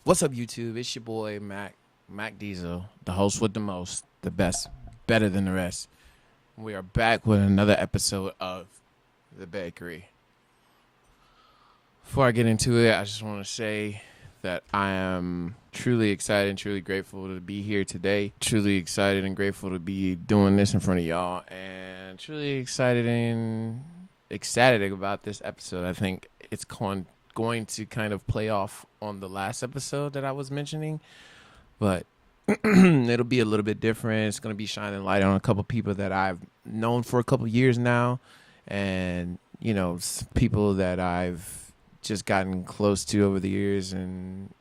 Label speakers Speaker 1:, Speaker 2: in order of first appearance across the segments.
Speaker 1: What's up, YouTube? It's your boy Mac Diesel, the host with the most, the best, better than the rest. We are back with another episode of The Bakery. Before I get into it, I just want to say that I am truly excited and truly grateful to be here today. Truly excited and grateful to be doing this in front of y'all, and truly excited and ecstatic about this episode. I think it's going to kind of play off on the last episode that I was mentioning, but it'll be a little bit different. It's going to be shining light on a couple people that I've known for a couple years now, and people that I've just gotten close to over the years, and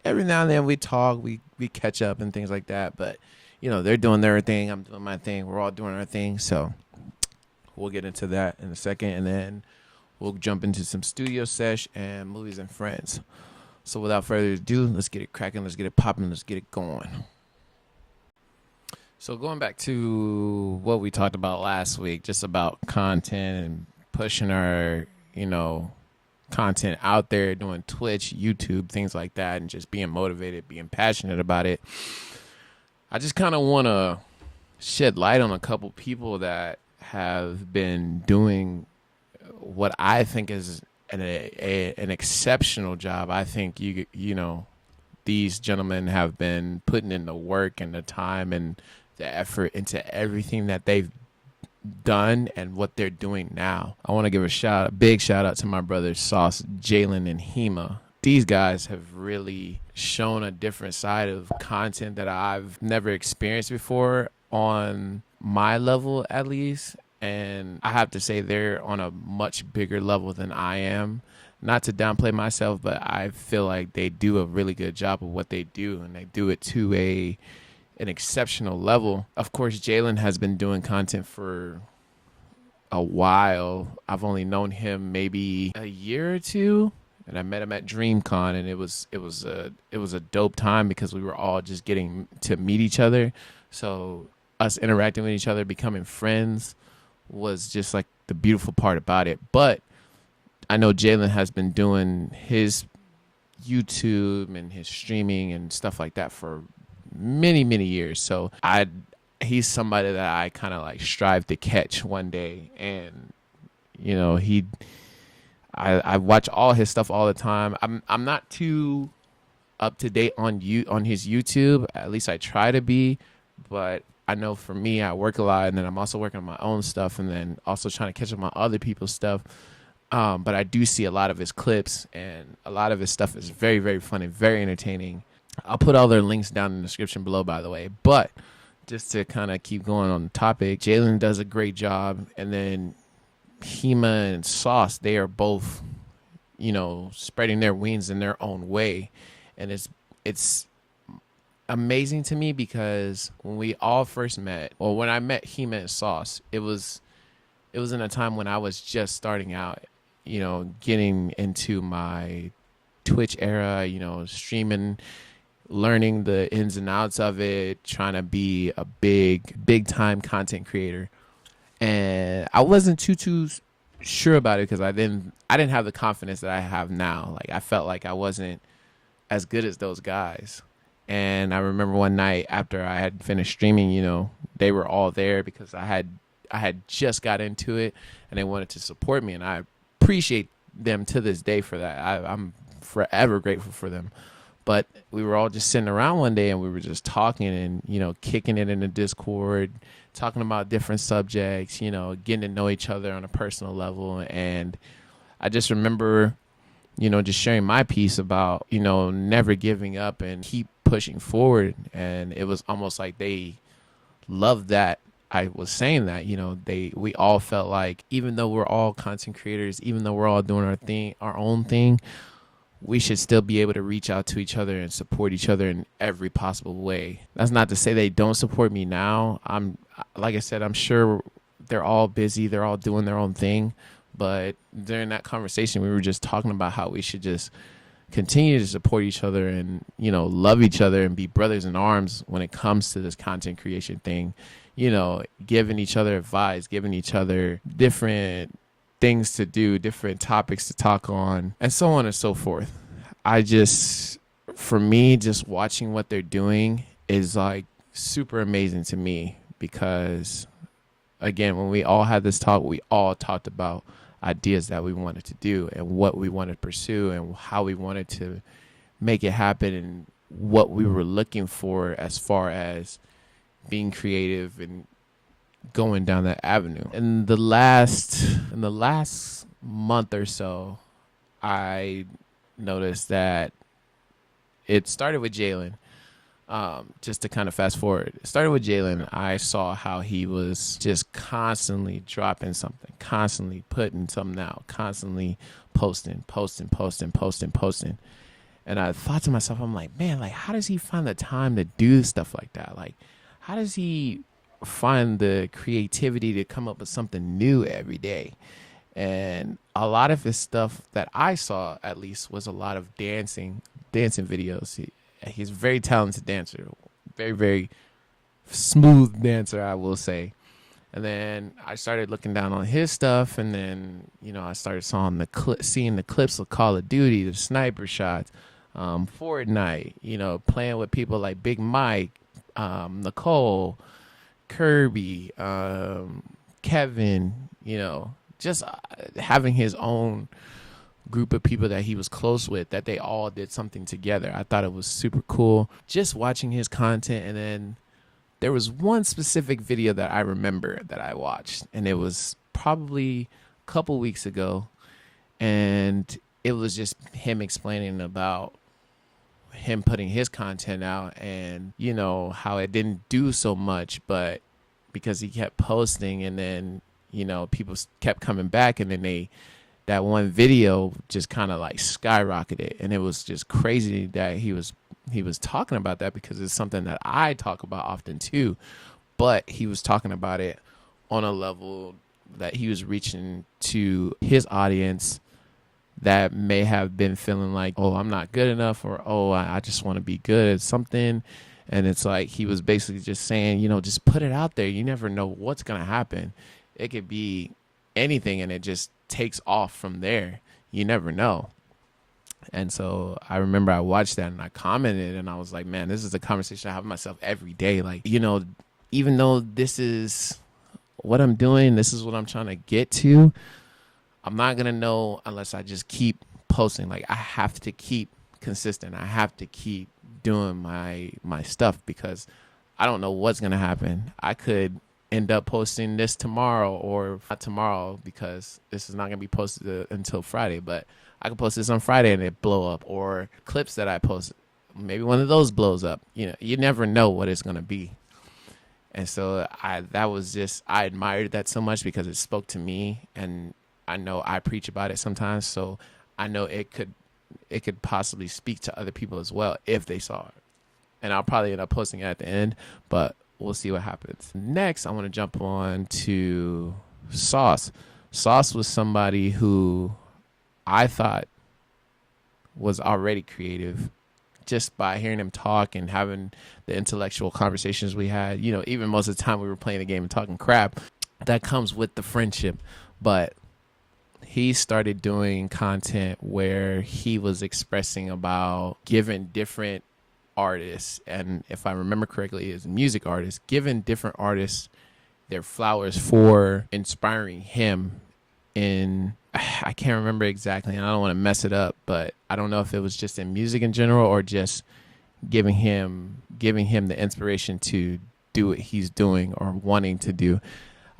Speaker 1: every now and then we talk, we catch up and things like that. But they're doing their thing, I'm doing my thing, we're all doing our thing. So we'll get into that in a second, and then we'll jump into some studio sesh and movies and friends. So without further ado, let's get it cracking, let's get it popping, let's get it going. So going back to what we talked about last week, just about content and pushing our, content out there, doing Twitch, YouTube, things like that, and just being motivated, being passionate about it. I just kind of want to shed light on a couple people that have been doing what I think is an exceptional job. I think these gentlemen have been putting in the work and the time and the effort into everything that they've done and what they're doing now. I want to give a big shout out to my brothers Sauce, Jalen, and Hema. These guys have really shown a different side of content that I've never experienced before, on my level at least. And I have to say they're on a much bigger level than I am. Not to downplay myself, but I feel like they do a really good job of what they do, and they do it to an exceptional level. Of course, Jalen has been doing content for a while. I've only known him maybe a year or two, and I met him at DreamCon, and it was a dope time because we were all just getting to meet each other. So us interacting with each other, becoming friends, was just like the beautiful part about it. But I know Jalen has been doing his YouTube and his streaming and stuff like that for many years. So he's somebody that I kind of like strive to catch one day. And I watch all his stuff all the time. I'm not too up to date on his YouTube. At least I try to be, but I know for me, I work a lot, and then I'm also working on my own stuff, and then also trying to catch up on other people's stuff. But I do see a lot of his clips, and a lot of his stuff is very, very funny, very entertaining. I'll put all their links down in the description below, by the way. But just to kind of keep going on the topic, Jalen does a great job, and then Hema and Sauce, they are both, spreading their wings in their own way, and it's amazing to me because when we all first met, or when I met Hema and Sauce, it was in a time when I was just starting out, getting into my Twitch era, streaming, learning the ins and outs of it, trying to be a big time content creator. And I wasn't too sure about it because I didn't have the confidence that I have now. Like, I felt like I wasn't as good as those guys. And I remember one night after I had finished streaming, they were all there because I had just got into it, and they wanted to support me, and I appreciate them to this day for that. I'm forever grateful for them. But we were all just sitting around one day, and we were just talking and, kicking it in the Discord, talking about different subjects, getting to know each other on a personal level. And I just remember, just sharing my piece about, never giving up and keep pushing forward. And it was almost like they loved that I was saying that. We all felt like, even though we're all content creators, even though we're all doing our own thing, we should still be able to reach out to each other and support each other in every possible way. That's not to say they don't support me now. Like I said, I'm sure they're all busy, they're all doing their own thing. But during that conversation, we were just talking about how we should just continue to support each other and, love each other and be brothers in arms when it comes to this content creation thing. Giving each other advice, giving each other different things to do, different topics to talk on, and so on and so forth. I just for me, just watching what they're doing is like super amazing to me because, again, when we all had this talk, we all talked about ideas that we wanted to do and what we wanted to pursue and how we wanted to make it happen and what we were looking for as far as being creative and going down that avenue. In the last month or so, I noticed that it started with Jalen. Just to kind of fast forward, it started with Jalen. I saw how he was just constantly dropping something, constantly putting something out, constantly posting. And I thought to myself, I'm like, man, like, how does he find the time to do stuff like that? Like, how does he find the creativity to come up with something new every day? And a lot of his stuff that I saw, at least, was a lot of dancing videos. He's a very talented dancer, very, very smooth dancer, I will say. And then I started looking down on his stuff, and then, I started seeing the clips of Call of Duty, the sniper shots, Fortnite, playing with people like Big Mike, Nicole, Kirby, Kevin, just having his own group of people that he was close with, that they all did something together. I thought it was super cool just watching his content. And then there was one specific video that I remember that I watched, and it was probably a couple weeks ago, and it was just him explaining about him putting his content out and, how it didn't do so much, but because he kept posting, and then, people kept coming back, and then that one video just kind of like skyrocketed. And it was just crazy that he was talking about that, because it's something that I talk about often too, but he was talking about it on a level that he was reaching to his audience that may have been feeling like, oh, I'm not good enough, or, oh, I just want to be good at something. And it's like he was basically just saying, just put it out there. You never know what's going to happen. It could be anything, and it just takes off from there. You never know. And so I remember I watched that and I commented, and I was like, man, this is a conversation I have with myself every day. Like, even though this is what I'm doing, this is what I'm trying to get to, I'm not going to know unless I just keep posting. Like, I have to keep consistent. I have to keep doing my stuff, because I don't know what's going to happen. I could end up posting this tomorrow, or not tomorrow, because this is not going to be posted until Friday, but I could post this on Friday and it blow up, or clips that I post, maybe one of those blows up. You never know what it's going to be. And so I admired that so much, because it spoke to me, and I know I preach about it sometimes, so I know it could possibly speak to other people as well if they saw it. And I'll probably end up posting it at the end, but we'll see what happens. Next, I want to jump on to Sauce. Sauce was somebody who I thought was already creative just by hearing him talk and having the intellectual conversations we had. Even most of the time we were playing the game and talking crap. That comes with the friendship. But he started doing content where he was expressing about giving different artists, and if I remember correctly, is music artists, giving different artists their flowers for inspiring him in, I can't remember exactly, and I don't want to mess it up, but I don't know if it was just in music in general, or just giving him the inspiration to do what he's doing or wanting to do.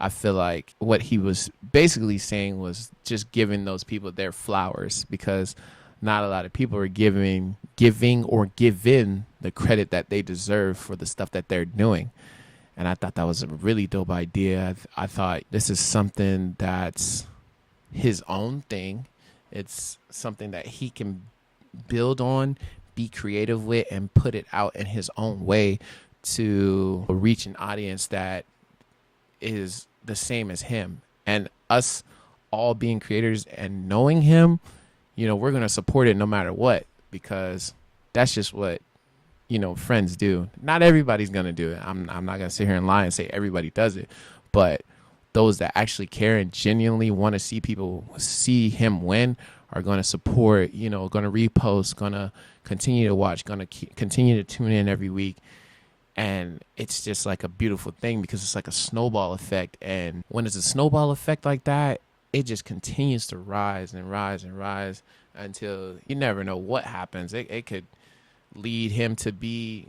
Speaker 1: I feel like what he was basically saying was just giving those people their flowers, because not a lot of people are giving or given the credit that they deserve for the stuff that they're doing. And I thought that was a really dope idea. I thought this is something that's his own thing. It's something that he can build on, be creative with, and put it out in his own way to reach an audience that is the same as him. And us all being creators and knowing him, we're going to support it no matter what, because that's just what, friends do. Not everybody's going to do it. I'm not going to sit here and lie and say everybody does it, but those that actually care and genuinely want to see people see him win are going to support, going to repost, going to continue to watch, going to continue to tune in every week. And it's just like a beautiful thing because it's like a snowball effect. And when it's a snowball effect like that, it just continues to rise and rise and rise until you never know what happens. It could lead him to be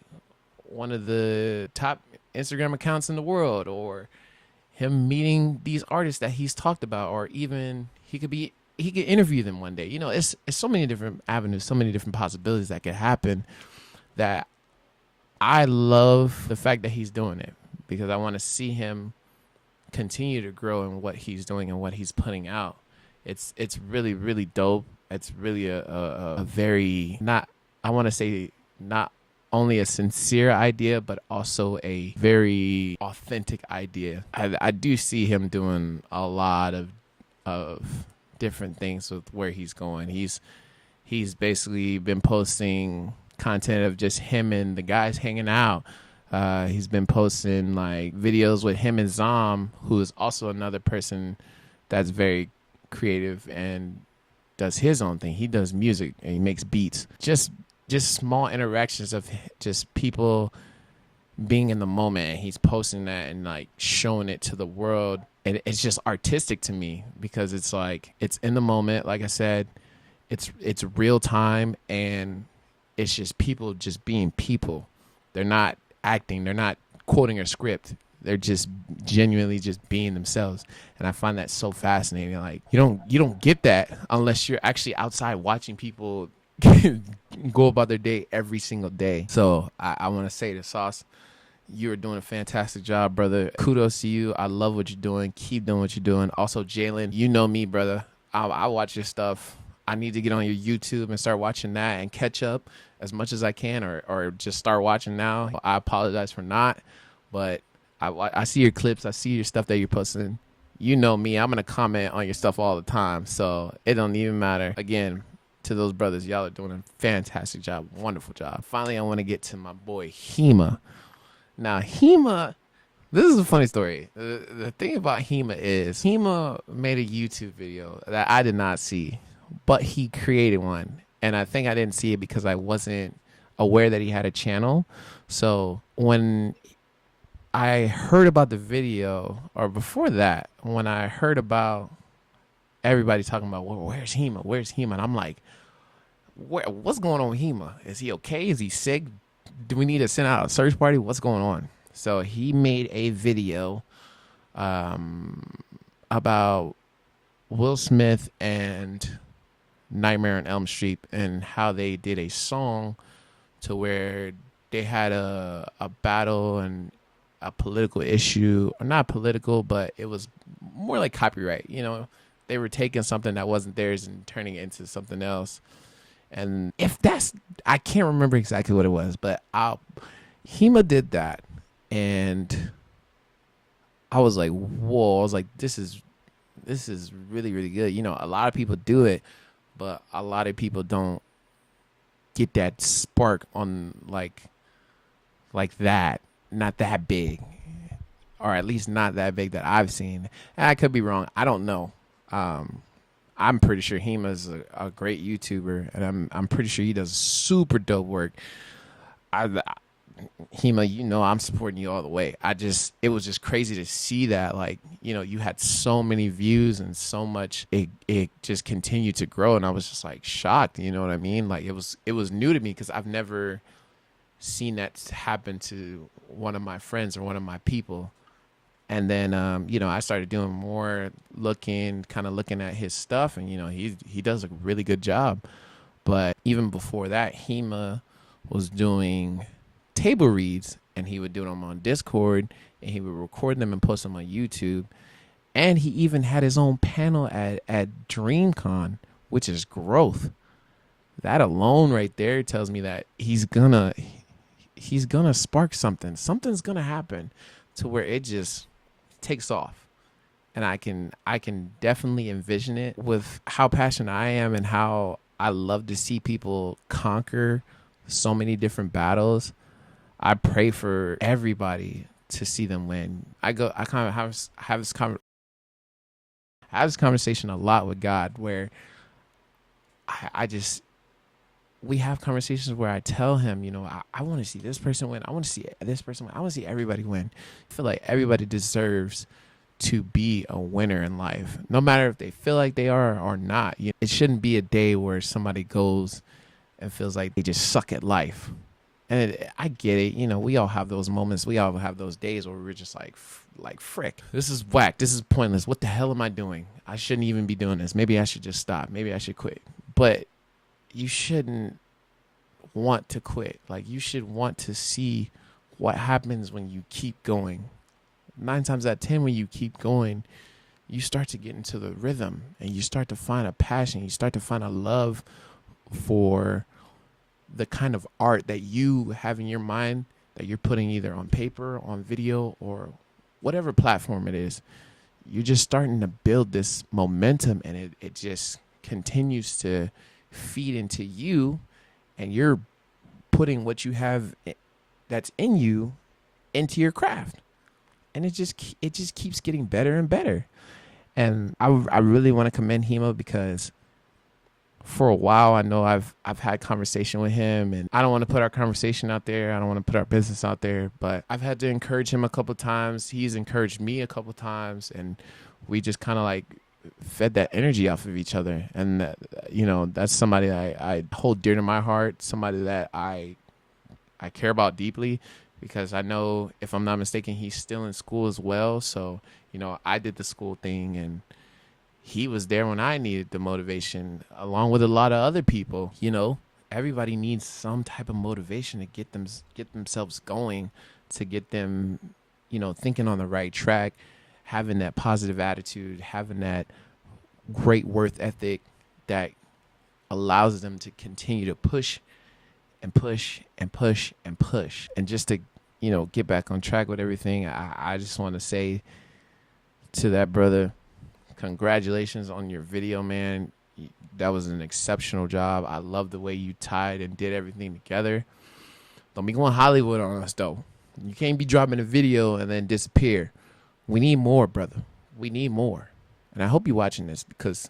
Speaker 1: one of the top Instagram accounts in the world, or him meeting these artists that he's talked about, or even he could interview them one day. It's so many different avenues, so many different possibilities that could happen, that I love the fact that he's doing it, because I want to see him continue to grow in what he's doing and what he's putting out. It's really, really dope. It's really a very, not, I want to say, not only a sincere idea, but also a very authentic idea. I do see him doing a lot of different things with where he's going. He's basically been posting content of just him and the guys hanging out. He's been posting like videos with him and Zom, who is also another person that's very creative and does his own thing. He does music and he makes beats. Just small interactions of just people being in the moment, and he's posting that and like showing it to the world. And it's just artistic to me because it's like, it's in the moment. Like I said, it's real time, and it's just people just being people. They're not acting. They're not quoting a script. They're just genuinely just being themselves. And I find that so fascinating. Like you don't get that unless you're actually outside watching people go about their day every single day. So I want to say to Sauce, you're doing a fantastic job, brother. Kudos to you. I love what you're doing. Keep doing what you're doing. Also, Jalen, you know me, brother. I watch your stuff. I need to get on your YouTube and start watching that and catch up as much as I can, or just start watching now. I apologize for not, but I see your clips. I see your stuff that you're posting. You know me. I'm going to comment on your stuff all the time, so it don't even matter. Again, to those brothers, y'all are doing a fantastic job. Wonderful job. Finally, I want to get to my boy, Hema. Now, Hema, this is a funny story. The thing about Hema is Hema made a YouTube video that I did not see, but he created one. And I think I didn't see it because I wasn't aware that he had a channel. So when I heard about the video, or before that, when I heard about everybody talking about, well, where's Hema? Where's Hema? And I'm like, what's going on with Hema? Is he okay? Is he sick? Do we need to send out a search party? What's going on? So he made a video about Will Smith and Nightmare on Elm Street, and how they did a song to where they had a battle and a political issue, or not political, but it was more like copyright. They were taking something that wasn't theirs and turning it into something else. And I can't remember exactly what it was, but Hema did that, and I was like, whoa! I was like, this is really, really good. A lot of people do it, but a lot of people don't get that spark on like that. Not that big, or at least not that big that I've seen. And I could be wrong. I don't know. I'm pretty sure Hema's a great YouTuber, and I'm pretty sure he does super dope work. Hema, I'm supporting you all the way. It was just crazy to see that, like, you had so many views and so much, it just continued to grow. And I was just like shocked, you know what I mean? Like it was new to me because I've never seen that happen to one of my friends or one of my people. And then, I started doing more looking at his stuff, and, he does a really good job. But even before that, Hema was doing table reads, and he would do them on Discord, and he would record them and post them on YouTube. And he even had his own panel at DreamCon, which is growth. That alone right there tells me that he's gonna spark something. Something's gonna happen to where it just takes off. And I can definitely envision it with how passionate I am and how I love to see people conquer so many different battles. I pray for everybody to see them win. I kind of have this conversation a lot with God, where I just, we have conversations where I tell him, you know, I want to see this person win. I want to see this person win. I want to see everybody win. I feel like everybody deserves to be a winner in life, no matter if they feel like they are or not. It shouldn't be a day where somebody goes and feels like they just suck at life. And I get it. You know, we all have those moments. We all have those days where we're just like frick, this is whack. This is pointless. What the hell am I doing? I shouldn't even be doing this. Maybe I should just stop. Maybe I should quit. But you shouldn't want to quit. Like, you should want to see what happens when you keep going. 9 times out of 10, when you keep going, you start to get into the rhythm and you start to find a passion. You start to find a love for the kind of art that you have in your mind that you're putting either on paper, on video, or whatever platform it is. You're just starting to build this momentum, and it just continues to feed into you, and you're putting what you have that's in you into your craft. And it just keeps getting better and better. And I really want to commend Hema, because for a while, I know I've had conversation with him, and I don't want to put our conversation out there. I don't want to put our business out there, but I've had to encourage him a couple of times. He's encouraged me a couple of times, and we just kind of like fed that energy off of each other. And that, you know, that's somebody that I hold dear to my heart, somebody that I care about deeply, because I know, if I'm not mistaken, he's still in school as well. So, you know, I did the school thing, and he was there when I needed the motivation, along with a lot of other people. You know, everybody needs some type of motivation to get themselves going, to get them, you know, thinking on the right track, having that positive attitude, having that great worth ethic that allows them to continue to push and push and push and push. And just to, you know, get back on track with everything, I just want to say to that brother, congratulations on your video, man. That was an exceptional job. I love the way you tied and did everything together. Don't be going Hollywood on us, though. You can't be dropping a video and then disappear. We need more, brother. We need more. And I hope you're watching this, because,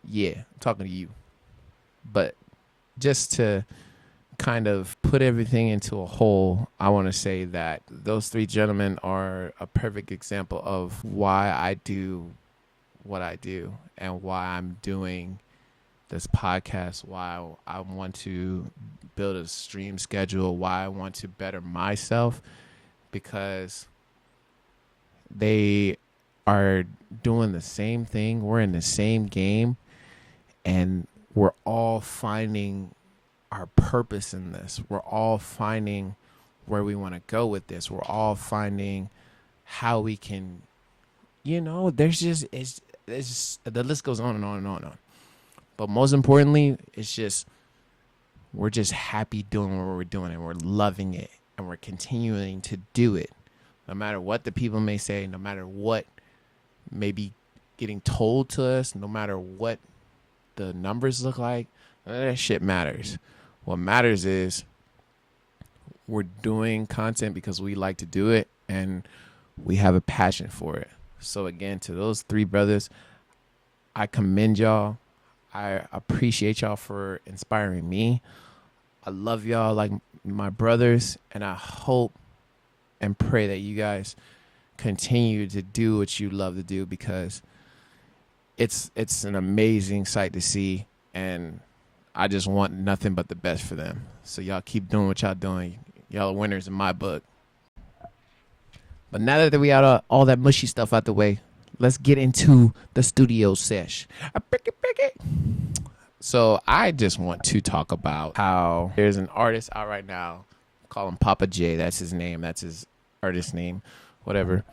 Speaker 1: yeah, I'm talking to you. But just to kind of put everything into a whole, I want to say that those 3 gentlemen are a perfect example of why I do what I do, and why I'm doing this podcast, why I want to build a stream schedule, why I want to better myself, because they are doing the same thing. We're in the same game, and we're all finding our purpose in this. We're all finding where we want to go with this. We're all finding how we can, you know, there's just, it's the list goes on and on and on and on. But most importantly, it's just, we're just happy doing what we're doing, and we're loving it, and we're continuing to do it. No matter what the people may say, no matter what may be getting told to us, no matter what the numbers look like, none of that shit matters. What matters is we're doing content because we like to do it, and we have a passion for it. So again, to those 3 brothers, I commend y'all. I appreciate y'all for inspiring me. I love y'all like my brothers, and I hope and pray that you guys continue to do what you love to do, because it's an amazing sight to see, and I just want nothing but the best for them. So y'all keep doing what y'all doing. Y'all are winners in my book. But now that we got all that mushy stuff out the way, let's get into the studio sesh. So I just want to talk about how there's an artist out right now, call him Papa J. That's his name. That's his artist name, whatever.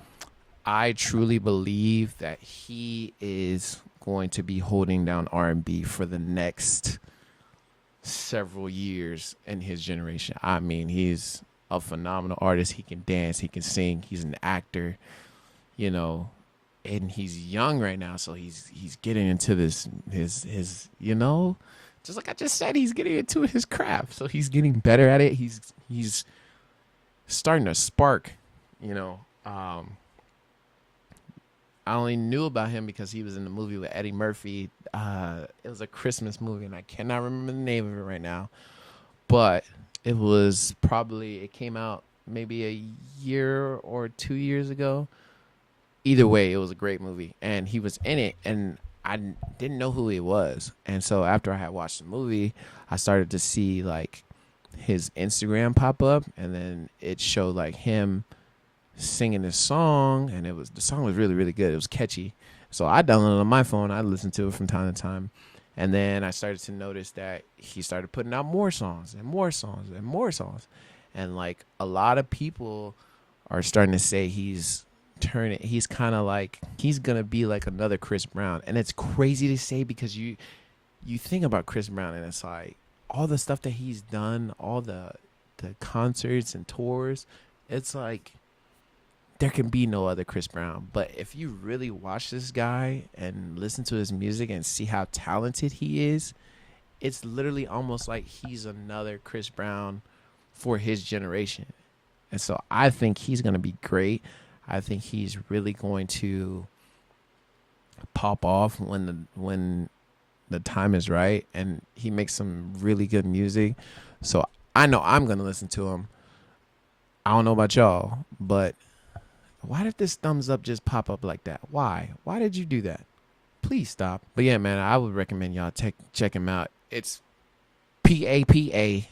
Speaker 1: I truly believe that he is going to be holding down R&B for the next several years in his generation. I mean, he's a phenomenal artist. He can dance, he can sing, he's an actor, you know, and he's young right now, so he's getting into this his you know, just like I just said, he's getting into his craft. So he's getting better at it. He's starting to spark, you know, I only knew about him because he was in the movie with Eddie Murphy. It was a Christmas movie, and I cannot remember the name of it right now. But it came out maybe a year or 2 years ago. Either way, it was a great movie, and he was in it, and I didn't know who he was. And so after I had watched the movie, I started to see like his Instagram pop up, and then it showed like him singing this song, and the song was really, really good. It was catchy. So I downloaded it on my phone. I listened to it from time to time. And then I started to notice that he started putting out more songs and more songs and more songs. And like a lot of people are starting to say he's kind of like, he's going to be like another Chris Brown. And it's crazy to say because you think about Chris Brown and it's like all the stuff that he's done, all the concerts and tours, it's like there can be no other Chris Brown. But if you really watch this guy and listen to his music and see how talented he is, it's literally almost like he's another Chris Brown for his generation. And so I think he's going to be great. I think he's really going to pop off when the time is right, and he makes some really good music. So I know I'm going to listen to him. I don't know about y'all, but why did this thumbs up just pop up like that? Why did you do that? Please stop. But yeah, man, I would recommend y'all check him out. It's PAPAJAY,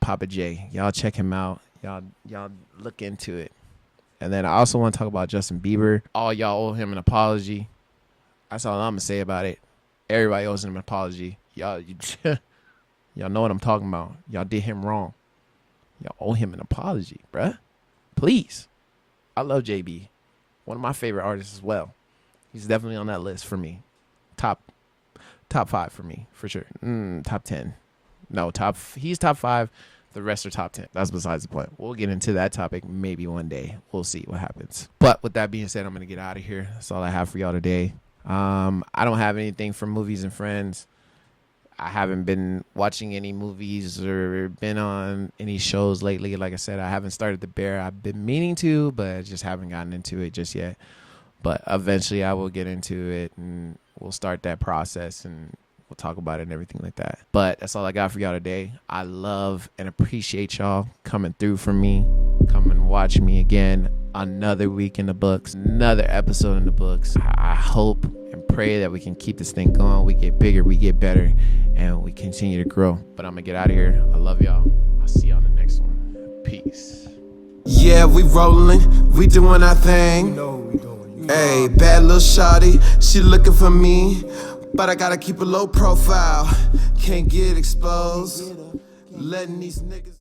Speaker 1: Papa J. Y'all check him out. Y'all look into it. And then I also want to talk about Justin Bieber. All y'all owe him an apology. That's all I'm gonna say about it. Everybody owes him an apology. Y'all know what I'm talking about. Y'all did him wrong. Y'all owe him an apology, bruh. Please. I love JB. One of my favorite artists as well. He's definitely on that list for me. Top 5 for me, for sure. Top 10. No, he's top 5. The rest are top 10. That's besides the point. We'll get into that topic maybe one day. We'll see what happens. But with that being said, I'm going to get out of here. That's all I have for y'all today. I don't have anything from Movies and Friends. I haven't been watching any movies or been on any shows lately. Like I said, I haven't started The Bear. I've been meaning to, but I just haven't gotten into it just yet. But eventually I will get into it, and we'll start that process, and we'll talk about it and everything like that. But that's all I got for y'all today. I love and appreciate y'all coming through for me. Come and watch me again. Another week in the books. Another episode in the books. I hope and pray that we can keep this thing going. We get bigger, we get better, and we continue to grow. But I'm going to get out of here. I love y'all. I'll see y'all on the next one. Peace.
Speaker 2: Yeah, we rolling. We doing our thing. Hey, bad little shawty. She looking for me. But I gotta keep a low profile. Can't get exposed. Letting these niggas